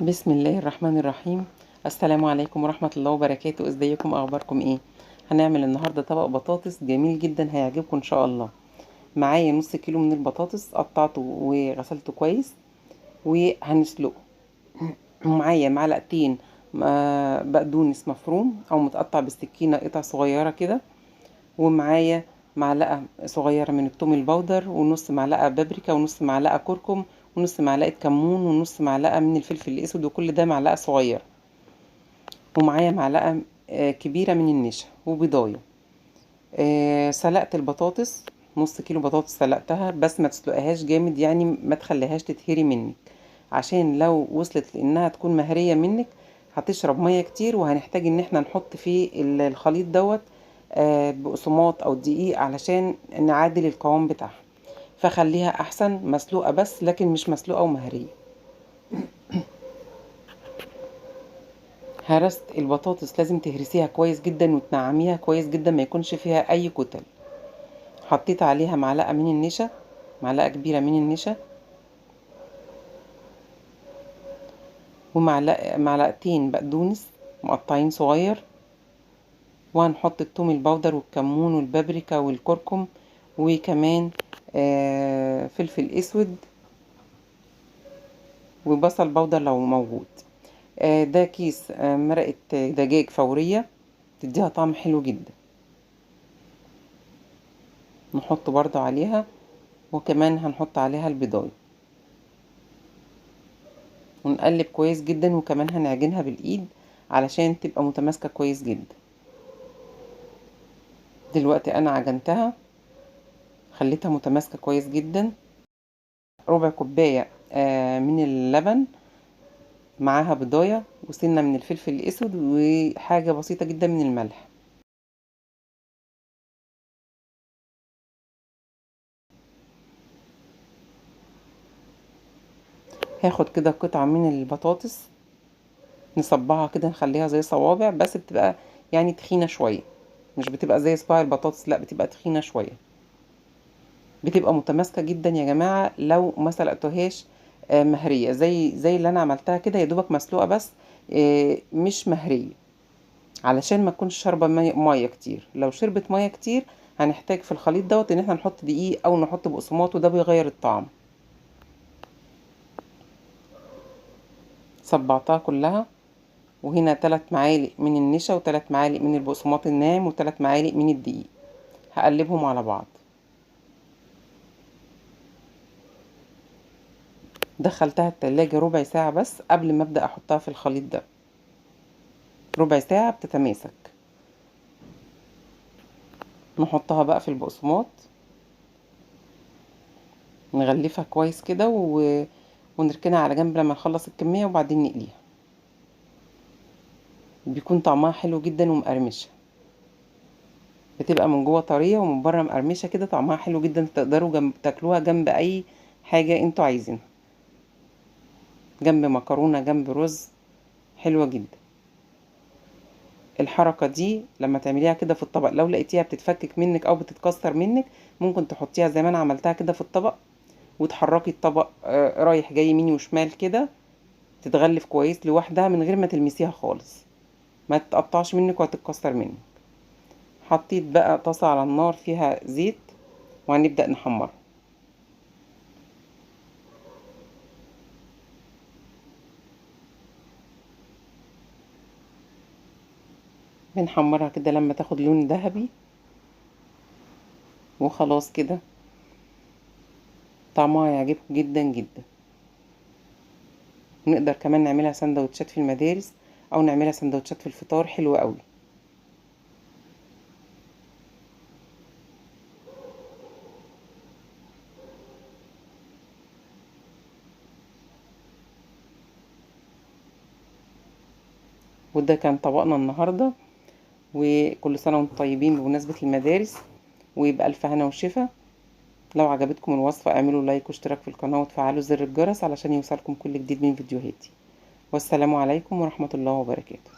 بسم الله الرحمن الرحيم. السلام عليكم ورحمة الله وبركاته. ازيكم؟ اخباركم ايه؟ هنعمل النهاردة طبق بطاطس جميل جدا هيعجبكم ان شاء الله. معايا نص كيلو من البطاطس قطعته وغسلته كويس وهنسلقه. ومعايا معلقتين بقدونس مفروم او متقطع بالسكينة قطع صغيرة كده. ومعايا معلقة صغيرة من الثوم البودر، ونص معلقة بابريكا، ونص معلقة كركم، ونص معلقة كمون، ونص معلقة من الفلفل الأسود، وكل ده معلقة صغيرة. ومعايا معلقة كبيرة من النشا وبيضاية. سلقت البطاطس، نص كيلو بطاطس سلقتها، بس ما تسلقهاش جامد، يعني ما تخليهاش تتهري منك، عشان لو وصلت لانها تكون مهرية منك هتشرب مية كتير، وهنحتاج ان احنا نحط في الخليط دوت بقسماط او دقيق علشان نعادل القوام بتاعها. فخليها احسن مسلوقة بس، لكن مش مسلوقة ومهرية. هرست البطاطس لازم تهرسيها كويس جدا وتنعميها كويس جدا، ما يكونش فيها اي كتل. حطيت عليها معلقة من النشا، معلقة كبيرة من النشا، معلقتين بقدونس مقطعين صغير. وهنحط الثوم البودر والكمون والبابريكا والكركم، وكمان فلفل اسود وبصل بودر لو موجود. ده كيس مرقة دجاج فورية تديها طعم حلو جدا، نحط برضو عليها. وكمان هنحط عليها البيضاية ونقلب كويس جدا، وكمان هنعجنها بالايد علشان تبقى متماسكة كويس جدا. دلوقتي انا عجنتها، خليتها متماسكة كويس جدا. ربع كوباية من اللبن، معاها بضاية وسنة من الفلفل الاسود، وحاجة بسيطة جدا من الملح. هاخد كده قطعة من البطاطس نصبعها كده، نخليها زي صوابع، بس بتبقى يعني تخينة شوية، مش بتبقى زي صباع البطاطس، لا بتبقى تخينة شوية. بتبقى متماسكة جدا يا جماعة لو ما سلقتوهاش مهرية زي اللي انا عملتها كده، يا دوبك مسلوقة بس مش مهرية، علشان ما تكونش شاربة مية كتير. لو شربت مية كتير هنحتاج في الخليط دوت ان احنا نحط دقيق او نحط بقسماط، وده بيغير الطعم. صبعتها كلها، وهنا 3 معالق من النشا و3 معالق من البقسماط الناعم و3 معالق من الدقيق، هقلبهم على بعض. دخلتها التلاجة ربع ساعة بس قبل ما ابدأ احطها في الخليط ده، ربع ساعة بتتماسك. نحطها بقى في البقسماط، نغلفها كويس كده ونركنها على جنب لما نخلص الكمية، وبعدين نقليها. بيكون طعمها حلو جدا ومقرمشة، بتبقى من جوه طرية ومن بره مقرمشة كده، طعمها حلو جدا. تقدروا تاكلوها جنب اي حاجة انتوا عايزينها، جنب مكرونة، جنب رز، حلوة جدا. الحركة دي لما تعمليها كده في الطبق، لو لقيتيها بتتفكك منك او بتتكسر منك، ممكن تحطيها زي ما انا عملتها كده في الطبق، وتحركي الطبق رايح جاي يمين وشمال كده، تتغلف كويس لوحدها من غير ما تلمسيها خالص، ما تتقطعش منك وهتتكسر منك. حطيت بقى طاسة على النار فيها زيت، وهنبدأ نحمرها. بنحمرها كده لما تاخد لون ذهبي، وخلاص كده طعمها يعجبكم جدا جدا. نقدر كمان نعملها سندوتشات في المدارس، او نعملها سندوتشات في الفطار، حلوة قوي. وده كان طبقنا النهاردة، وكل سنة وانتم طيبين بمناسبة المدارس، ويبقى ألف هنا وشفا. لو عجبتكم الوصفة اعملوا لايك واشتراك في القناة وتفعلوا زر الجرس علشان يوصلكم كل جديد من فيديوهاتي. والسلام عليكم ورحمة الله وبركاته.